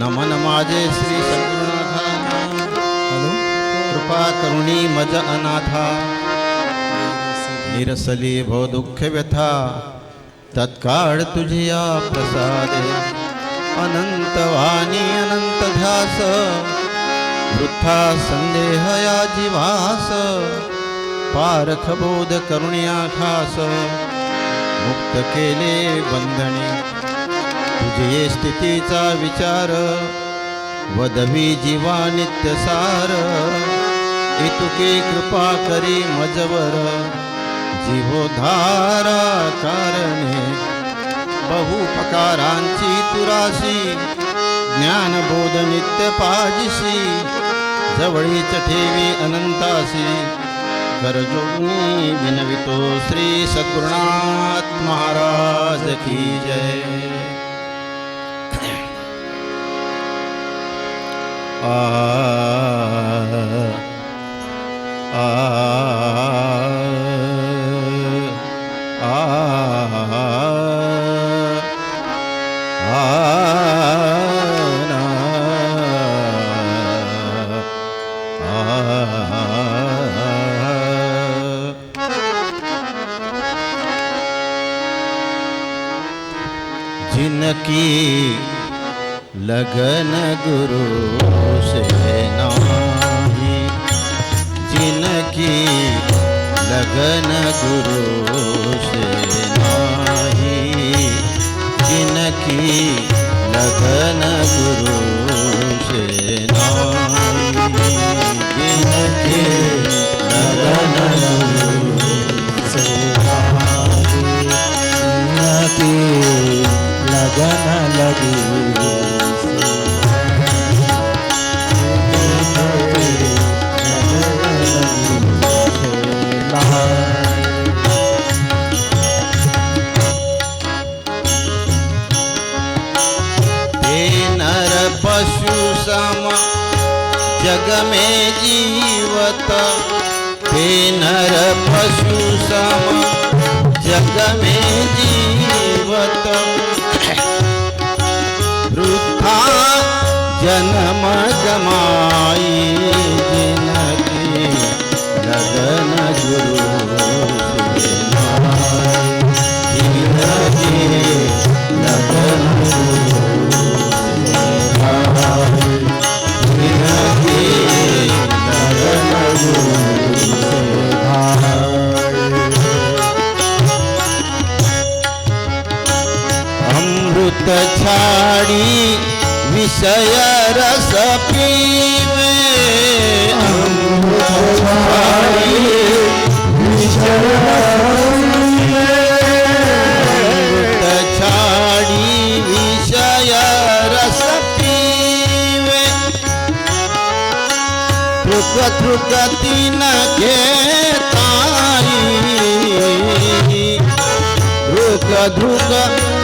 नमन माझे श्री सद्गुरुनाथा, कृपा करुणी मज अनाथा, निरसली भव दुःख व्यथा, तत्काळ तुझिया प्रसादे, अनंत वाणी अनंत ध्यास, वृथा संदेह या जीवास, पारख बोध करुणिया खास, मुक्त केले बंधने, तुझे स्थितीचा विचार, वदवी जीवा नित्य सार, इतुके कृपा करी मजवर, जीवोद्धारा कारणे, बहुपकारांची तुराशी, ज्ञानबोध नित्य पाजिशी, जवळीच ठेवी अनंतासी, करजोडून विनवितो श्री सद्गुरुनाथ महाराज की जय। जिनकी लगन गुरु से नाही, जिनकी लगन गुरु से नाही, जिनकी लगन गुरु से नाही, जिनकी लगन गुरु से नाही, जिनकी लगन लगी नर पशु सम जग में जीवत, हे नर पशु सम जग में जीवत, वृथा जन्म गमाई, जिनकी लगन गुरु से नाही, जिनकी लगन गुरु से नाही, जिनकी लगन गुरु से नाही। अमृत छाड़ी विषय रस पीवे, अमृत छाड़ी विषय रस पीवे, अमृत छाड़ी विषय रस पीवे, थृक थृक तीन घेताई, ध्रुक ध्रुक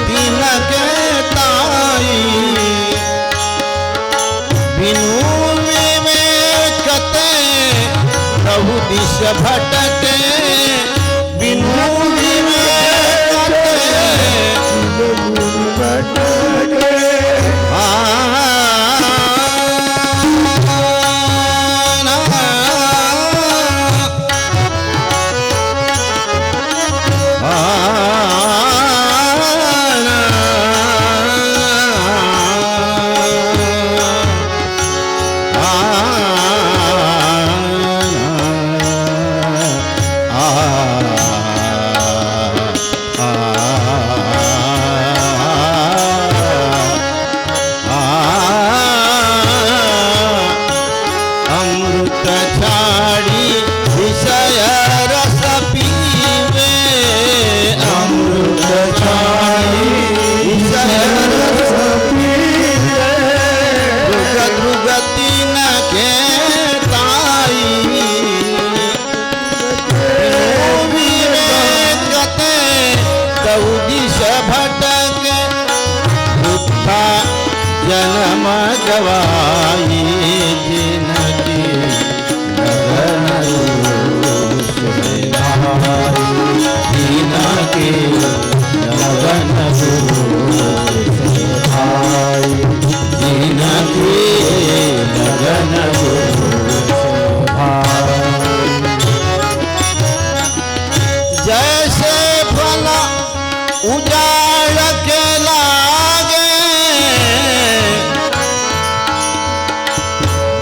तीन घेताई, बिनु विवेकते प्रभु दिश भटके, बिनु विवेकते भटके, जन्म गवाई, जिनकी लगन गुरु से नाही, जिनकी लगन लगन गुरु से भाई, जिनकी लगन गुरु से भाई। जैसे फला उजाड़ के लागे,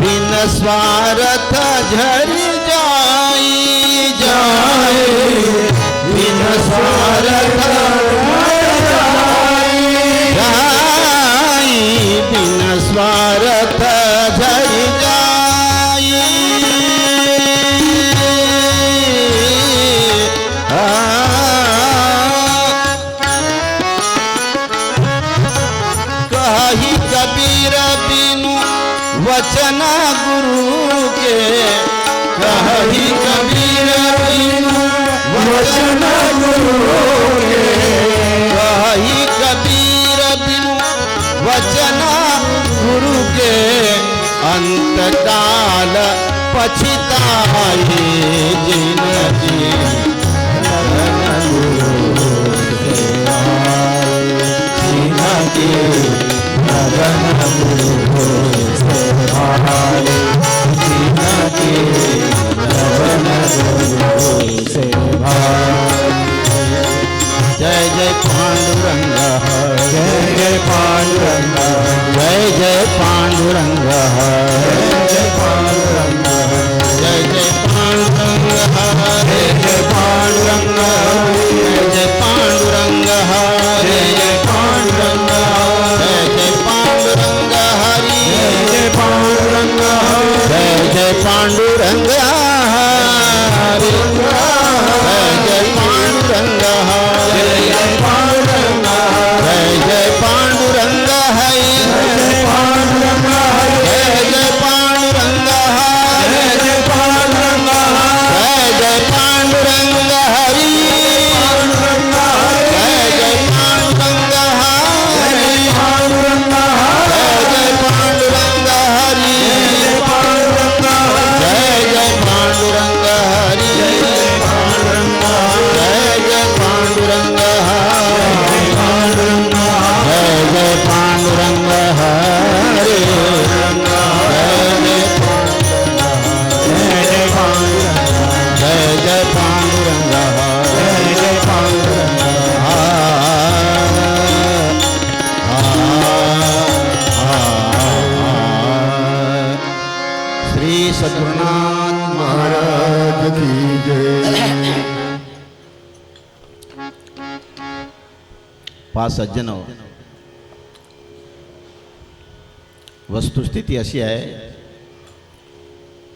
बिन स्वार्थ झर जाई जाए, बिन स्वार्थ जाई, बिन स्वार्थ झर जाई। कही कबीर बिनु वचन गुरु के, कही कबीर बिनु वचन गुरु के, कही कबीर बिनु वचन गुरु के, अंतकाल पछताए जिनकी लगन गुरु से भाई, जिनकी लगन गुरु से भाई, जिनकी लगन गुरु से भाई। जय जय पांडुरंग, जय जय पांडुरंग, जय जय पांडुरंग, जय जय पांडुरंग, जय जय पांडुरंग, जय जय पांडुरंग, जय जय पांडुरंग, जय जय पांडुरंग, जय जय पांडुरंग हरि, जय जय पांडुरंग, जय जय पांडुरंग हरि, जय जय पांडुरंग, जय जय पांडुरंग, जय जय पांडुरंग हरि, जय पांडुरंग, जय जय पांडुरंग, जय जय पांडुरंग, जय जय पांडुरंग हरि, जय जय पांडुरंग हरि, जय जय पांडुरंग हरि, जय जय पांडुरंग हरि, जय जय पांडुरंग, जय जय पांडुरंग हरि, जय जय पांडुरंग हरि, जय जय पांडुरंग, जय जय पांडुरंग, जय जय पांडुरंग। श्री सद्गुरुनाथ महाराज की जय। पाच सज्जन, वस्तुस्थिती अशी आहे,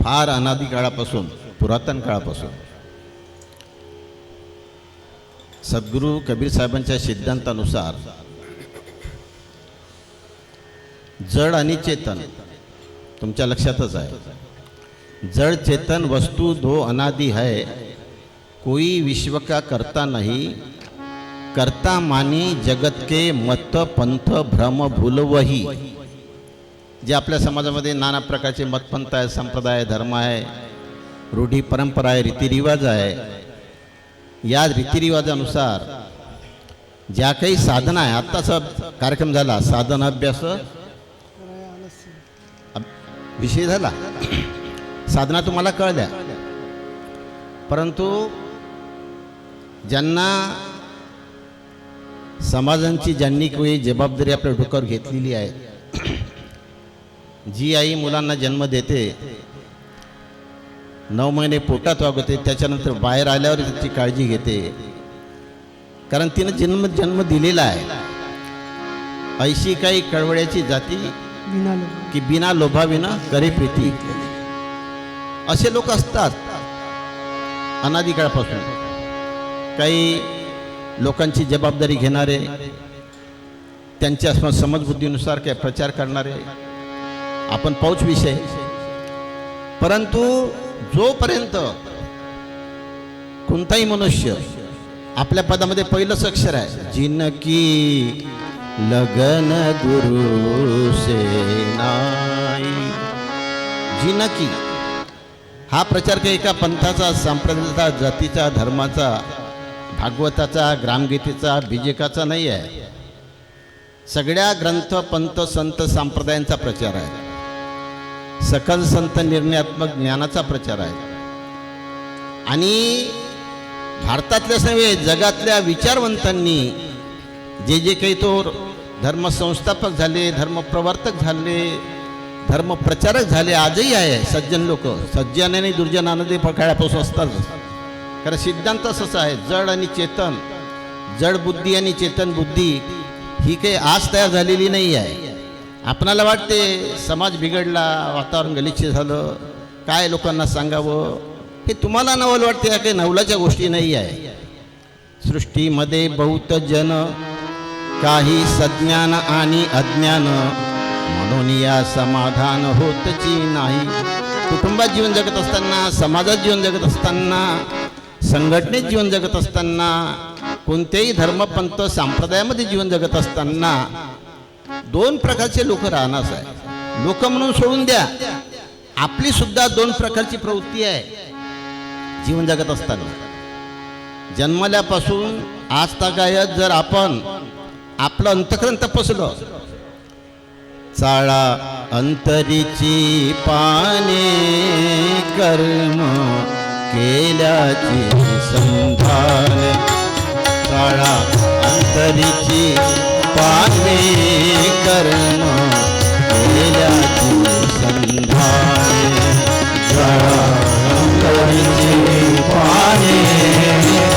फार अनादी काळापासून, पुरातन काळापासून सद्गुरू कबीर साहेबांच्या सिद्धांतानुसार जड आणि चेतन, तुमच्या लक्षातच आहे, जड़ चेतन वस्तु दो अनादि है, कोई विश्व का करता नहीं, करता मानी जगत के मत पंथ भ्रम भूल वही। जे आपल्या समाजामध्ये नाना प्रकारचे मतपंथ आहे, संप्रदाय, धर्म आहे, रूढी परंपरा आहे, रीतिरिवाज आहे, या रीतिरिवाजानुसार ज्या काही साधना आहे, आत्ताचा कार्यक्रम झाला साधन अभ्यास विषय झाला, साधना तुम्हाला कळल्या, परंतु ज्यांना समाजांची ज्यांनी काही जबाबदारी आपल्या डोक्यावर घेतलेली आहे, जी आई मुलांना जन्म देते, 9 महिने पोटात वागवते, त्याच्यानंतर बाहेर आल्यावर त्याची काळजी घेते, कारण तिनं जन्म दिलेला आहे, ऐशी काही कळवळ्याची जाती की बिना लोभाविना करे प्रीती, असे लोक असतात अनादी काळापासून। काही लोकांची जबाबदारी घेणारे, त्यांच्या समजबुद्धीनुसार काय प्रचार करणारे, आपण पाऊच विषय, परंतु जोपर्यंत कोणताही मनुष्य आपल्या पदामध्ये पहिलंच अक्षर आहे, जिनकी लगन गुरु से नाही, जिनकी हा प्रचार काही एका पंथाचा, संप्रदायाचा, जातीचा, धर्माचा भागवताचा, ग्रामगीतेचा, बीजेकाचा नाही आहे. सगळ्या ग्रंथ, पंथ, संत संप्रदायांचा प्रचार आहे. सकल संत निर्णयात्मक ज्ञानाचा प्रचार आहे. आणि भारतातल्या नव्हे, जगातल्या विचारवंतांनी जे जे काही तो धर्मसंस्थापक झाले, धर्मप्रवर्तक झाले, धर्मप्रचारक झाले, आजही आहे सज्जन लोक. सज्जन आणि दुर्जनामध्ये काळापासून असतात. कारण सिद्धांत असंच आहे, जड आणि चेतन, जड बुद्धी आणि चेतन बुद्धी ही काही आज तयार झालेली नाही आहे. आपणाला वाटते समाज बिघडला, वातावरण गलिच्छ झालं, काय लोकांना सांगावं, हे तुम्हाला नवल वाटते. या काही नवलाच्या गोष्टी नाही आहे. सृष्टीमध्ये बहुत जन, काही सज्ञान आणि अज्ञान, म्हणून या समाधान होतची नाही. कुटुंबात जीवन जगत असताना, समाजात जीवन जगत असताना, संघटनेत जीवन जगत असताना, कोणत्याही धर्मपंथ संप्रदायामध्ये जीवन जगत असताना दोन प्रकारचे लोक राहणारच आहे. लोक म्हणून सोडून द्या, आपली सुद्धा दोन प्रकारची प्रवृत्ती आहे जीवन जगत असताना. जन्मल्यापासून आज तागायत जर आपण आपलं अंतःकरण तपासलं, चाळा अंतरीची पाने, कर्म केल्याची संधान. चाळा अंतरीची पाने, कर्म केल्याची संधान. चाळा अंतरीची पाने,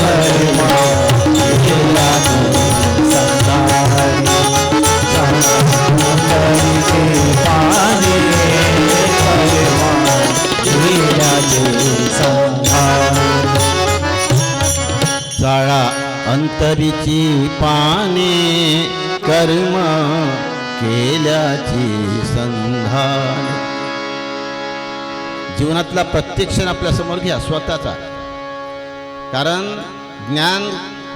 कर्म केल्याची संधान. चाळा अंतरीची पाने, कर्म केल्याची संधान. जीवनातला प्रत्येक क्षण आपल्या समोर घ्या स्वतःचा. कारण ज्ञान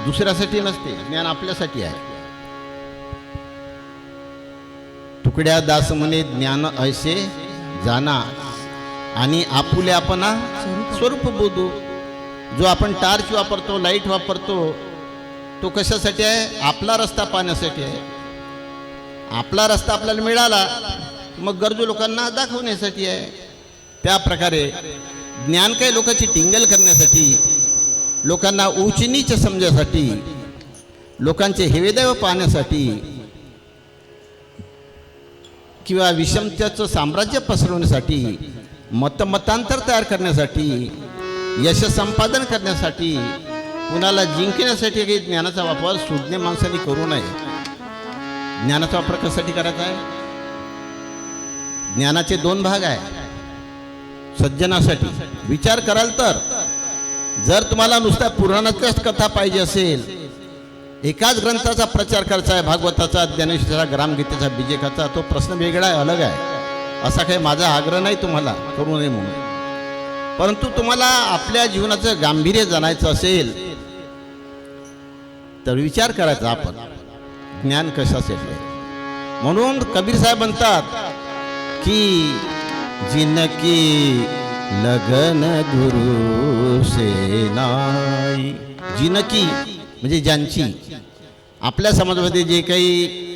दुसऱ्यासाठी नसते, ज्ञान आपल्यासाठी आहे. तुकड्या दास म्हणे ज्ञान ऐसे जाना, आणि आपुले आपणा स्वरूप बोधू. जो आपण टार्च वापरतो, लाईट वापरतो, तो कशासाठी आहे? आपला रस्ता पाहण्यासाठी आहे. आपला रस्ता आपल्याला मिळाला मग गरजू लोकांना दाखवण्यासाठी आहे. त्या प्रकारे ज्ञान काही लोकांची टिंगल करण्यासाठी, लोकांना उच्च नीच समजण्यासाठी, लोकांचे हेवेदेव पाहण्यासाठी, किंवा विषमतेचं साम्राज्य पसरवण्यासाठी, मतमतांतर तयार करण्यासाठी, यश संपादन करण्यासाठी, कुणाला जिंकण्यासाठी काही ज्ञानाचा वापर सुज्ञ माणसांनी करू नये. ज्ञानाचा वापर कशासाठी करायचा आहे? ज्ञानाचे दोन भाग आहे. सज्जनासाठी विचार कराल तर, जर तुम्हाला नुसत्या पुराणाच्याच कथा पाहिजे असेल, एकाच ग्रंथाचा प्रचार करायचा आहे, भागवताचा, ज्ञानेश्वराचा, ग्रामगीतेचा, बीजेकाचा, तो प्रश्न वेगळा आहे, अलग आहे. असा काही माझा आग्रह नाही तुम्हाला करू नये म्हणून. परंतु तुम्हाला आपल्या जीवनाचं गांभीर्य जाणायचं असेल तर विचार करायचा आपण ज्ञान कशासाठी आहे. म्हणून कबीर साहेब म्हणतात की जिनकी लगन गुरु से नाही. जिनकी म्हणजे ज्यांची. आपल्या समाजामध्ये जे काही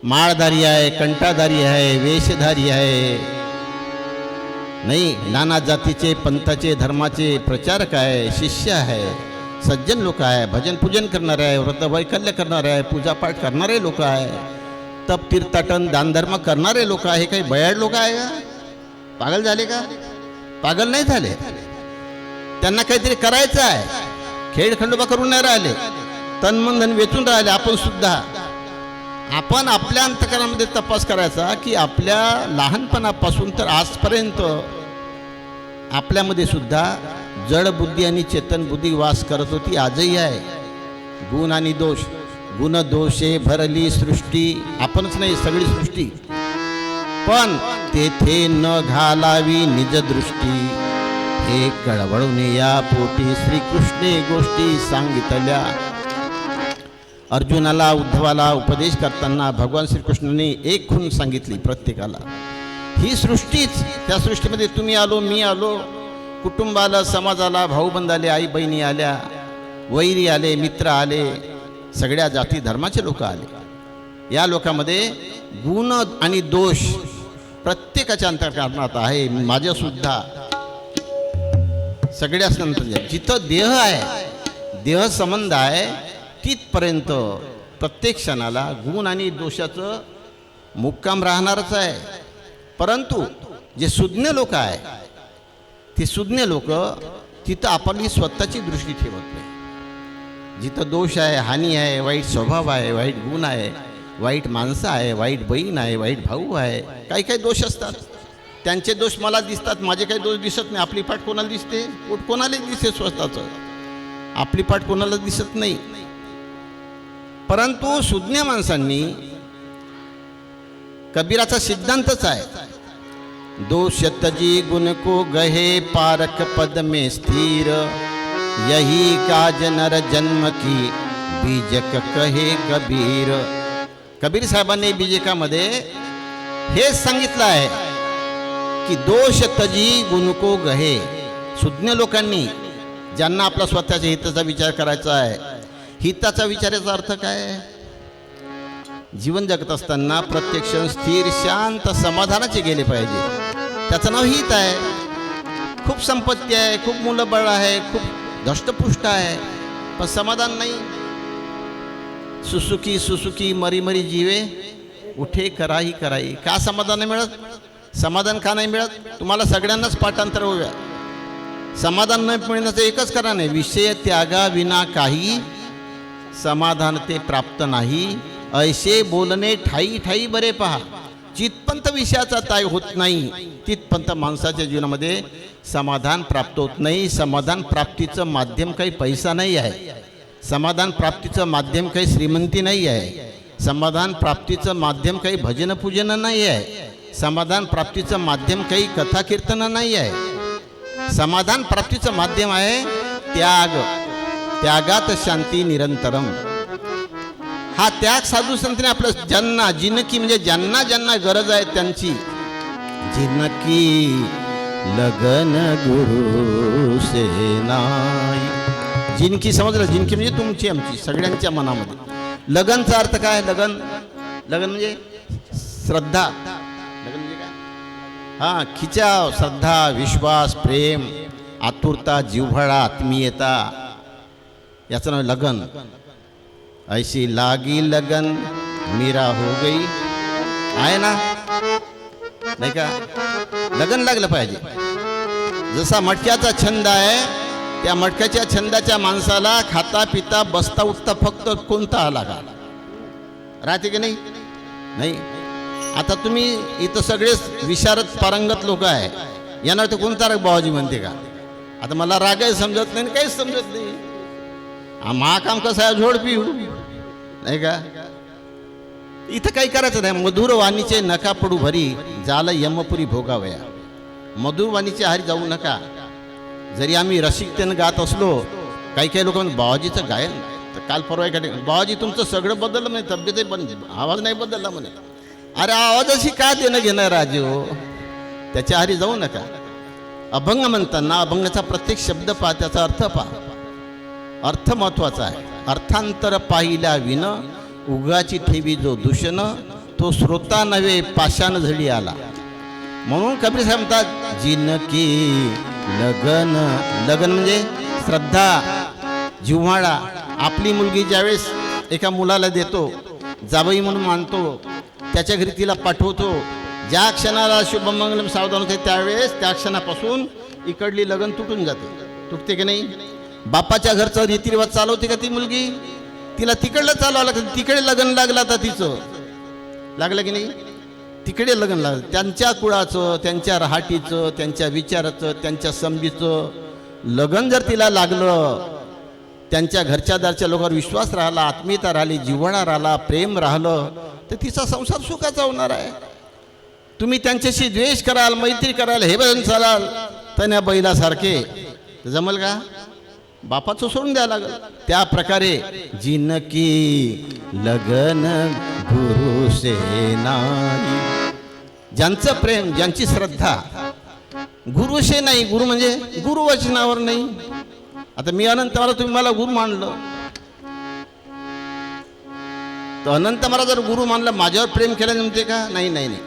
माळधारी आहे, कंठाधारी आहे, वेशधारी आहे, नाही, नाना जातीचे, पंथाचे, धर्माचे प्रचारक आहे, शिष्य आहे, सज्जन लोक आहे, भजन पूजन करणारे आहे, व्रत वैकल्य करणारे आहे, पूजापाठ करणारे लोक आहे, तप तीर्थाटन दानधर्म करणारे लोक आहे. हे काही बयाड लोक आहे का? पागल झाले का? पागल नाही झाले. त्यांना काहीतरी करायचं आहे. खेळ खंडोबा करून नाही राहिले, तन मन धन वेचून राहिले. आपण सुद्धा आपण आपल्या अंतःकरणामध्ये तपास करायचा की आपल्या लहानपणापासून तर आजपर्यंत आपल्यामध्ये सुद्धा जड बुद्धी आणि चेतन बुद्धी वास करत होती, आजही आहे. गुण आणि दोष, गुण दोषे भरली सृष्टी. आपणच नाही, सगळी सृष्टी. पण तेथे न घालावी निज दृष्टी, हे कळवळून या पोटी श्रीकृष्णे गोष्टी सांगितल्या. अर्जुनाला, उद्धवाला उपदेश करताना भगवान श्रीकृष्णांनी एक खूण सांगितली प्रत्येकाला. ही सृष्टीच, त्या सृष्टीमध्ये तुम्ही आलो, मी आलो, कुटुंबाला, समाजाला, भाऊबंद आले, आई बहिणी आल्या, वैरी आले, मित्र आले, सगळ्या जाती धर्माचे लोक आले. या लोकांमध्ये गुण आणि दोष प्रत्येकाच्या अंतःकरणात आहे. माझ्यासुद्धा सगळ्याच नंतर जिथं देह आहे, देह संबंध आहे, तिथपर्यंत प्रत्येक क्षणाला गुण आणि दोषाचं मुक्काम राहणारच आहे. परंतु जे सुज्ञ लोक आहे, ते सुज्ञ लोक तिथं आपली स्वतःची दृष्टी ठेवत नाही. जिथं दोष आहे, हानी आहे, वाईट स्वभाव आहे, वाईट गुण आहे, वाईट माणसं आहे, वाईट बहीण आहे, वाईट भाऊ आहे, काही काही दोष असतात. त्यांचे दोष मला दिसतात, माझे काही दोष दिसत नाही. आपली पाठ कोणाला दिसते? कोणाला दिसते स्वतःचं, आपली पाठ कोणाला दिसत नाही. परंतु सुज्ञ माणसांनी कबीराचा सिद्धांतच आहे, दोष तजी गुण को गहे पारक पद में स्थिर, यही काज नर जन्म की बीजक कहे कबीर. कबीर साहेबांनी बीजकामध्ये हेच सांगितलं आहे की दोष तजी गुण को गहे. सुज्ञ लोकांनी, ज्यांना आपला स्वतःच्या हिताचा विचार करायचा आहे, हिताचा विचाराचा अर्थ काय? जीवन जगत असताना प्रत्येक क्षण स्थिर, शांत, समाधानाचे गेले पाहिजे. त्याचं नाव हित आहे. खूप संपत्ती आहे, खूप मुलंबळ आहे, खूप धष्टपुष्ट आहे, पण समाधान नाही. सुसुकी सुसुकी मरी मरी जीवे, उठे कराही कराई. का समाधान नाही मिळत? समाधान का नाही मिळत? तुम्हाला सगळ्यांनाच पाठांतर होऊया. समाधान न मिळण्याचं एकच कारण आहे, विषय त्यागा विना काही समाधान ते प्राप्त नाही. ऐसे बोलणे ठाई ठाई बरे पहा. जिथपर्यंत विषयाचा ताय होत नाही, तिथपर्यंत माणसाच्या जीवनामध्ये समाधान प्राप्त होत नाही. समाधान प्राप्तीचं माध्यम काही पैसा नाही आहे. समाधान प्राप्तीचं माध्यम काही श्रीमंती नाही आहे. समाधान प्राप्तीचं माध्यम काही भजन पूजन नाही आहे. समाधान प्राप्तीचं माध्यम काही कथा कीर्तन नाही आहे. समाधान प्राप्तीचं माध्यम आहे त्याग. त्यागात शांती निरंतरम. हा त्याग साधू संतांनी आपलं ज्यांना जिनकी म्हणजे ज्यांना ज्यांना गरज आहे त्यांची जिनकी लगन गुरु से नाही. जिनकी समजलं? जिनकी म्हणजे तुमची, आमची, सगळ्यांच्या मनामध्ये. लगनचा अर्थ काय? लगन म्हणजे श्रद्धा. लगन म्हणजे काय? हां, खिचाव, श्रद्धा, विश्वास, प्रेम, आतुरता, जिव्हाळा, आत्मीयता, याचं नाव लगन. ऐसी लागी लगन मीरा हो गई आहे ना, नाही का? लगन लागलं पाहिजे. जसा मटक्याचा छंद आहे, त्या मटक्याच्या छंदाच्या माणसाला खाता पिता बसता उठता फक्त कोणता आला का राहते की नाही? नाही. आता तुम्ही इथं सगळेच विशारद पारंगत लोक आहे, यांना तर कोणता राग बाबाजी म्हणते का? आता मला रागही समजत नाही, काहीच समजत नाही. महाकाम कसं आहे, झोड पिऊ, नाही का? इथं काही करायचं नाही. मधुर वाणीचे नका पडू भरी, झालं यमपुरी भोगावया. मधुर वाणीचे आहारी जाऊ नका. जरी आम्ही रसिकतेनं गात असलो, काही काही लोक म्हणतात बाबाजीचं गायन तर काल परवा एखादे, बाबाजी तुमचं सगळं बदललं म्हणे, तब्येतही बंद, आवाज नाही बदलला म्हणे. अरे आवाजाशी का देणं घेणं राजे हो? त्याच्या आहारी जाऊ नका. अभंग म्हणताना अभंगाचा प्रत्येक शब्द पहा, त्याचा अर्थ पहा. अर्थ महत्वाचा आहे. अर्थांतर पाहिल्या विन उगाची ठेवी जो दूषण, तो श्रोता नव्हे पाषाण झडी आला. म्हणून कबीर साहेब म्हणतात जिनकी लगन. लगन म्हणजे श्रद्धा, जिव्हाळा. आपली मुलगी ज्यावेळेस एका मुलाला देतो, जावई म्हणून मानतो, त्याच्या घरी तिला पाठवतो, ज्या क्षणाला शुभमंगलम सावधान होते त्यावेळेस त्या क्षणापासून इकडली लगन तुटून जाते. तुटते की नाही? बापाच्या घरचं रीतिरिवाज चालवते का ती मुलगी? तिला तिकडलं चालवावं लागतं. तिकडे लग्न लागलं, तर तिचं लागलं की नाही? तिकडे लग्न लागलं. त्यांच्या कुळाचं, त्यांच्या रहाटीचं, त्यांच्या विचाराचं, त्यांच्या समजीचं लग्न जर तिला लागलं, त्यांच्या घरच्या दारच्या लोकांवर विश्वास राहिला, आत्मीयता राहिली, जिव्हाळा राहिला, प्रेम राहिलं, तर तिचा संसार सुखाचा होणार आहे. तुम्ही त्यांच्याशी द्वेष कराल, मैत्री कराल, हे बदल चालाल, तर या बैलासारखे जमल का? बापाचं सोडून द्यायला लागल. त्या प्रकारे जिनकी लगन गुरु से नाही. ज्यांचं प्रेम, ज्यांची श्रद्धा गुरुशे नाही. गुरु म्हणजे गुरुवचनावर नाही. आता मी अनंत मला तुम्ही मला गुरु मानलं, तर अनंत मला जर गुरु मानलं, माझ्यावर प्रेम केलं जमते का? नाही नाही नाही.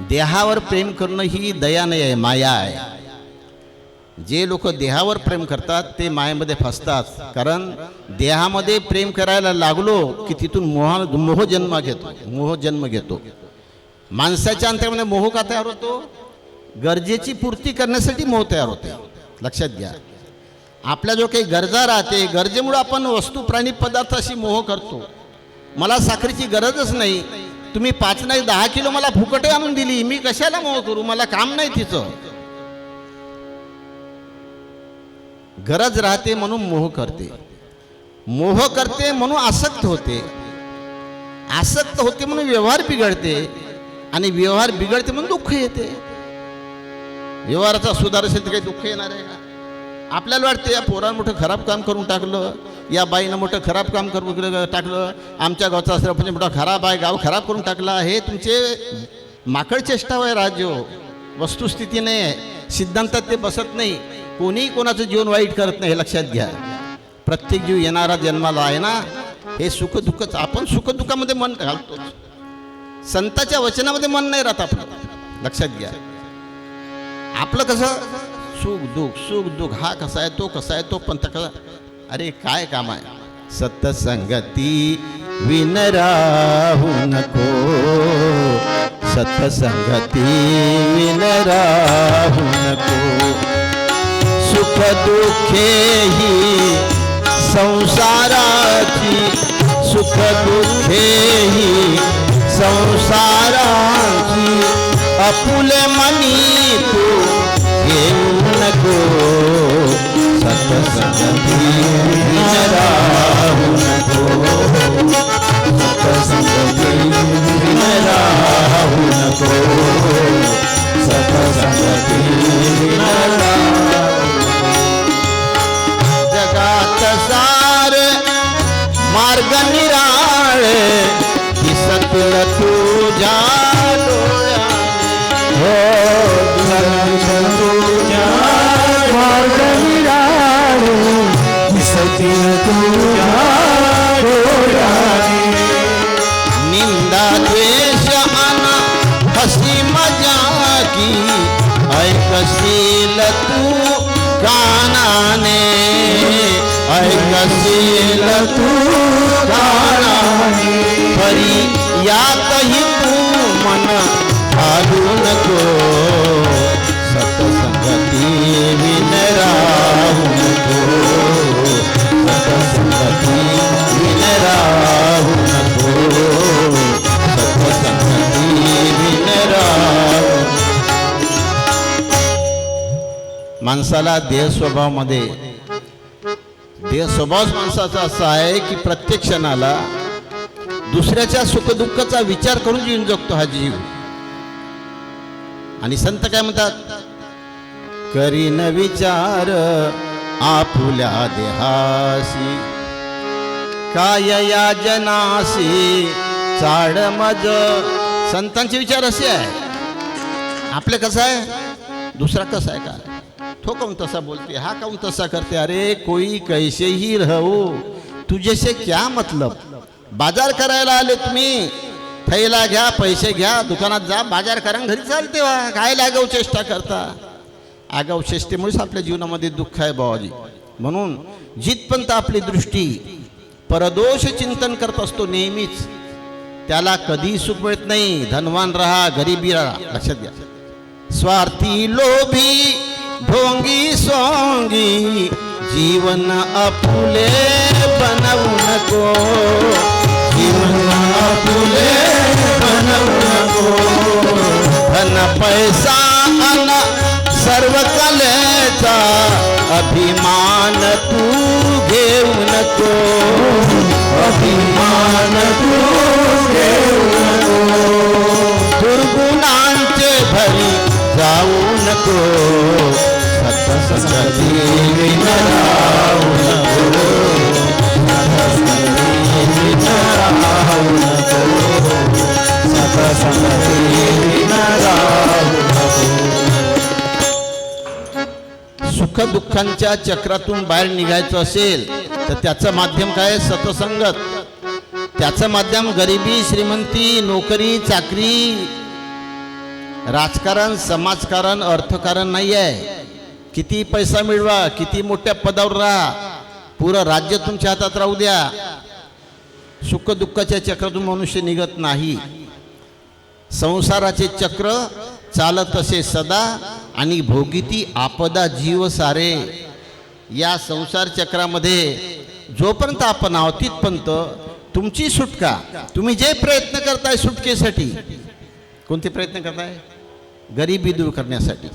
देहावर प्रेम करणं ही दया नाही आहे, माया आहे. जे लोक देहावर प्रेम करतात ते मायेमध्ये फसतात. कारण देहामध्ये प्रेम करायला लागलो की तिथून मोह जन्म घेतो. माणसाच्या अंतरामध्ये मोह का तयार होतो? गरजेची पूर्ती करण्यासाठी मोह तयार होते. लक्षात घ्या, आपल्या जो काही गरजा राहते, गरजेमुळे आपण वस्तू प्राणी पदार्थाशी मोह करतो. मला साखरेची गरजच नाही, तुम्ही 5 नाही 10 किलो मला फुकटे आणून दिली, मी कशाला मोह करू? मला काम नाही तिचं. गरज राहते म्हणून मोह करते, मोह करते म्हणून आसक्त होते, आसक्त होते म्हणून व्यवहार बिघडते, आणि व्यवहार बिघडते म्हणून दुःख येते. व्यवहाराचा सुधार असेल तर काही दुःख येणार आहे का? आपल्याला वाटते या पोरानं मोठं खराब काम करून टाकलं, या बाईनं मोठं खराब काम करून टाकलं, आमच्या गावचा सरपंच मोठा खराब आहे, गाव खराब करून टाकला. हे तुमचे माकड चेष्टा आहे राज्य, वस्तुस्थिती नाही आहे. सिद्धांतात ते बसत नाही. कोणीही कोणाचं जीवन वाईट करत नाही, हे लक्षात घ्या. प्रत्येक जीव येणारा जन्माला आहे ना, हे सुख दुःखच. आपण सुख दुःखामध्ये मन घालतो, संताच्या वचनामध्ये मन नाही राहत आपलं. लक्षात घ्या, आपलं कसं सुख दुःख हा कसा आहे, तो कसा आहे, तो पंथ कसा. अरे काय काम आहे? सत्संगती विन राहू नको, सत्संगती विन राहू नको. सुख दुःखे ही संसाराची, सुख दुःखे ही संसाराची. आपुले मनी तू घेऊ नको, सत्संगती विन राहू नको, सत्संगती विन राहू नको, सत्संगती विन राहू. जगात सार मार्ग निराळे दिसतील तुझ्या डोळ्याने, हो तुझ्या मार्ग निराळे दिसतील तुझ्या डोळ्याने. निंदा द्वेष अन हसी मजाकी ऐकशील तू कानाने, ऐकशील तू कानाने. परी यातही तू मन घालू नको, सत्संगती विन राहू नको, सत्संगती विन राहू नको, सत्संगती विन राहू. माणसाला देह स्वभाव माणसाचा असा आहे की प्रत्येक क्षणाला दुसऱ्याच्या सुखदुःखाचा विचार करून जीवन जगतो हा जीव. आणि संत काय म्हणतात? करीन विचार आपुल्या देहासी, काय या जनासी चाड मज. संतांचे विचार असे आहे. आपले कसं आहे, दुसरा कसा आहे का, तो काऊन तसा बोलते, हा काऊन तसा करते. अरे कोई कैसे ही रहो, तुझे से क्या मतलब. बाजार करायला आले तुम्ही, थैला घ्या, पैसे घ्या, दुकानात जा, बाजार करा, घरी चालते वा. काय आगाऊ चेष्टा करता? आगाऊ चेष्टेमुळेच आपल्या जीवनामध्ये दुःख आहे बाबाजी. म्हणून जिथपर्यंत आपली दृष्टी परदोष चिंतन करत असतो नेहमीच, त्याला कधी सुख मिळत नाही. धनवान रहा, गरिबी राहा. लक्षात घ्या. स्वार्थी लोभी ढोंगी सोंगी जीवन आपुले बनवू नको, जीवन आपुले बनवू नको. धन पैसा अन सर्व कलेचा अभिमान तू घेऊ नको, अभिमान तू घेऊ नको. दुर्गुणांचे भरी जाऊ नको, सत्संगती विन राहू नको, सत्संगती विन राहू नको, सत्संगती विन राहू नको. सुख दुःखांच्या चक्रातून बाहेर निघायचं असेल तर त्याचं माध्यम काय? सतसंगत. त्याचं माध्यम गरिबी, श्रीमंती, नोकरी, चाकरी, राजकारण, समाजकारण, अर्थकारण नाही आहे. किती पैसा मिळवा, किती मोठ्या पदावर राहा, पुरं राज्य तुमच्या हातात राहू द्या, सुख दुःखाच्या चक्रातून मनुष्य निघत नाही. संसाराचे चक्र चालत असे सदा आणि भोगिती आपदा जीव सारे. या संसार चक्रामध्ये जोपर्यंत आपण आहोत तिथपर्यंत तुमची सुटका, तुम्ही जे प्रयत्न करताय सुटकेसाठी, कोणते प्रयत्न करताय? गरिबी दूर करण्यासाठी.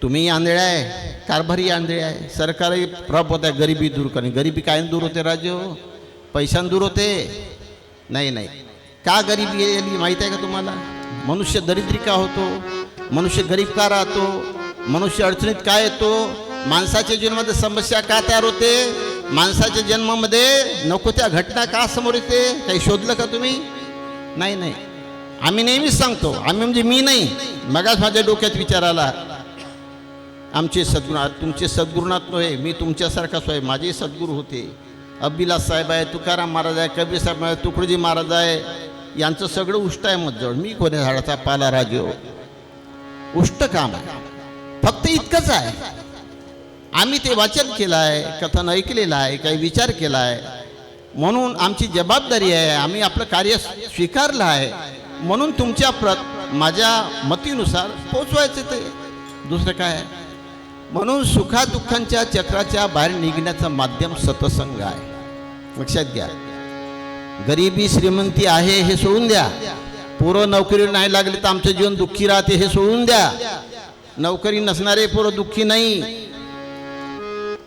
तुम्ही आंधळे आहे, कारभारी आंधळे आहे, सरकारही राबवत आहे गरिबी दूर करणे. गरिबी काय दूर होते राजो? पैशान दूर होते? नाही नाही. का गरिबी आली माहीत आहे का तुम्हाला? मनुष्य दरिद्री का होतो? मनुष्य गरीब का राहतो? मनुष्य अडचणीत का येतो? माणसाच्या जीवनामध्ये समस्या का तयार होते? माणसाच्या जन्मामध्ये नको त्या घटना का समोर येते? काही शोधलं का तुम्ही? नाही नाही. आम्ही नेहमीच सांगतो, आम्ही म्हणजे मी नाही, मगाच माझ्या डोक्यात विचार आला, आमचे सद्गुरू, तुमचे सद्गुरुनाथ नव्हे, मी तुमच्यासारखाच आहे. माझे सद्गुरू होते. अब्बिलास साहेब आहे, तुकाराम महाराज आहे, कबीर साहेब आहे, तुकडोजी महाराज आहे, यांचं सगळं उष्ट आहे मजजवळ. मी कोण्या झाडाचा पाला राजो? उष्ट काम आहे. फक्त इतकंच आहे. आम्ही ते वाचन केलं आहे, कथन ऐकलेलं आहे, काही विचार केला आहे, म्हणून आमची जबाबदारी आहे, आम्ही आपलं कार्य स्वीकारलं आहे, म्हणून तुमच्या माझ्या मतीनुसार पोचवायचं ते, दुसरं काय आहे. म्हणून सुखादुःखांच्या चक्राच्या बाहेर निघण्याचं माध्यम सत्संग आहे. लक्षात घ्या. गरिबी श्रीमंती आहे हे सोडून द्या. पोरं नोकरी नाही लागली तर आमचं जीवन दुःखी राहते हे सोडून द्या. नोकरी नसणारे पोरं दुःखी नाही.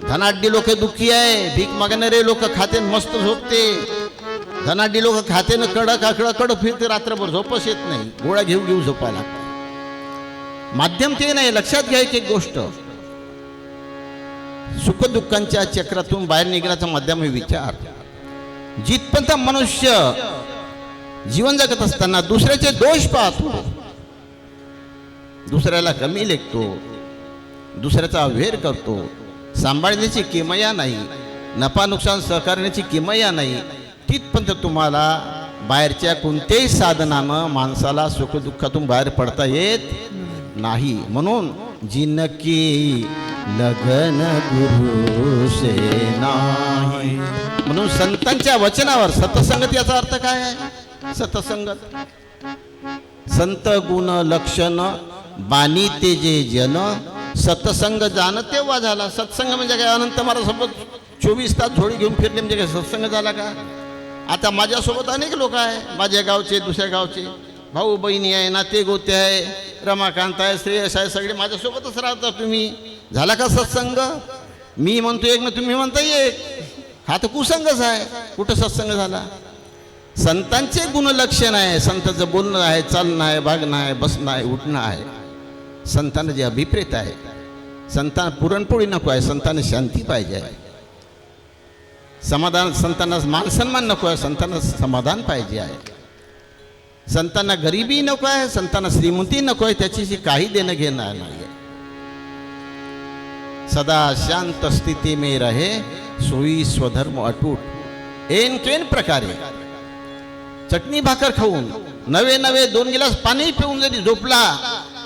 धनाढ्य लोक दुःखी आहे. भीक मागणारे लोक खाते मस्त झोपते. धनाढ्य लोक खातेनं कडक फिरते, रात्रभर झोपच येत नाही, गोळ्या घेऊ झोपायला. माध्यम ते नाही. लक्षात घ्या एक गोष्ट, सुखदुःखांच्या चक्रातून बाहेर निघण्याचा माध्यम हे विचार. जिथपर्यंत मनुष्य जीवन जगत असताना दुसऱ्याचे दोष पाहतो, दुसऱ्याला कमी लेखतो, दुसऱ्याचा अवहेर करतो, सांभाळण्याची किमया नाही, नफा नुकसान सहकारण्याची किमया नाही, तिथपर्यंत तुम्हाला बाहेरच्या कोणत्याही साधनानं माणसाला सुखदुःखातून बाहेर पडता येत नाही. म्हणून जिनकी लगन गुरु से नाही. म्हणून संतांच्या वचनावर सतसंगत याचा अर्थ काय आहे? सतसंगत, संत गुण लक्षण बानी ते जे जन, सतसंग जाण तेव्हा झाला. सत्संग म्हणजे काय? अनंत महाराजसोबत 24 तास झोळी घेऊन फिरले म्हणजे काय सत्संग झाला का? आता माझ्यासोबत अनेक लोक आहे, माझ्या गावचे, दुसऱ्या गावचे, भाऊ बहिणी आहे, नाते गोते आहे, रमाकांत आहे, श्रेयस आहे, सगळे माझ्यासोबतच राहता. तुम्ही झाला का सत्संग? मी म्हणतो एक ना तुम्ही म्हणता एक, हा तर कुसंगच आहे. कुठं सत्संग झाला? संतांचे गुणलक्षण आहे. संतांचं बोलणं आहे, चालणं आहे, भागणं आहे, बसणं आहे, उठणं आहे. संतांना जे अभिप्रेत आहे, संतांना पुरणपोळी नको आहे, संतांना शांती पाहिजे आहे. समाधान, संतांना मान सन्मान नको आहे, संतांना समाधान पाहिजे आहे. संतांना गरिबी नको आहे, संतांना श्रीमंती नको आहे, त्याच्याशी काही देणं घेणं नाही आहे. सदा शांत स्थिती में रहे सोई स्वधर्म अटूट. एन केन प्रकारे चटणी भाकर खाऊन नवे 2 गिलास पाणी पिऊन जरी झोपला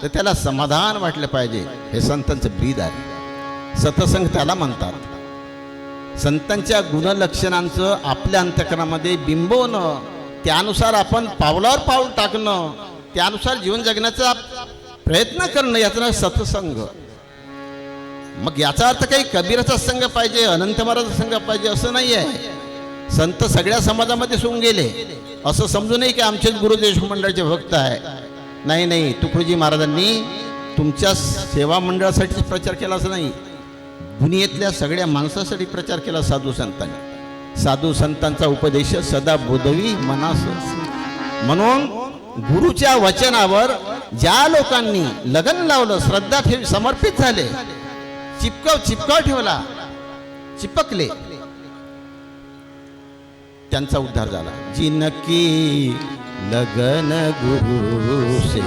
तर त्याला समाधान वाटलं पाहिजे. हे संतांचं ब्रीद आहे. सतसंग त्याला म्हणतात. संतांच्या गुणलक्षणांचं आपल्या अंतःकरणामध्ये बिंबवणं, त्यानुसार आपण पावलावर पाऊल टाकणं, त्यानुसार जीवन जगण्याचा प्रयत्न करणं, याचं नाव सत्संग. मग याचा अर्थ काही कबीराचा संघ पाहिजे, अनंत महाराजाचा संघ पाहिजे असं नाही आहे. संत सगळ्या समाजामध्ये सोडून गेले असं समजू नये की आमचेच गुरुदेश मंडळाचे भक्त आहे. नाही नाही, तुकडोजी महाराजांनी तुमच्या सेवा मंडळासाठीच प्रचार केला असं नाही, दुनियेतल्या सगळ्या माणसासाठी प्रचार केला साधू संतांनी. साधू संतांचा उपदेश सदा बोधवी मनास. म्हणून गुरुच्या वचनावर ज्या लोकांनी लगन लावलं, श्रद्धा ठेवी, समर्पित झाले, चिपकाव ठेवला, चिपकले, त्यांचा उद्धार झाला. जिनकी लगन गुरु से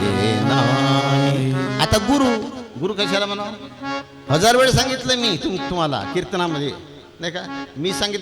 नाही. आता गुरु कशाला म्हणावं? 1000 वेळ सांगितलं मी तुम्हाला कीर्तनामध्ये, नाही का? मी सांगितलं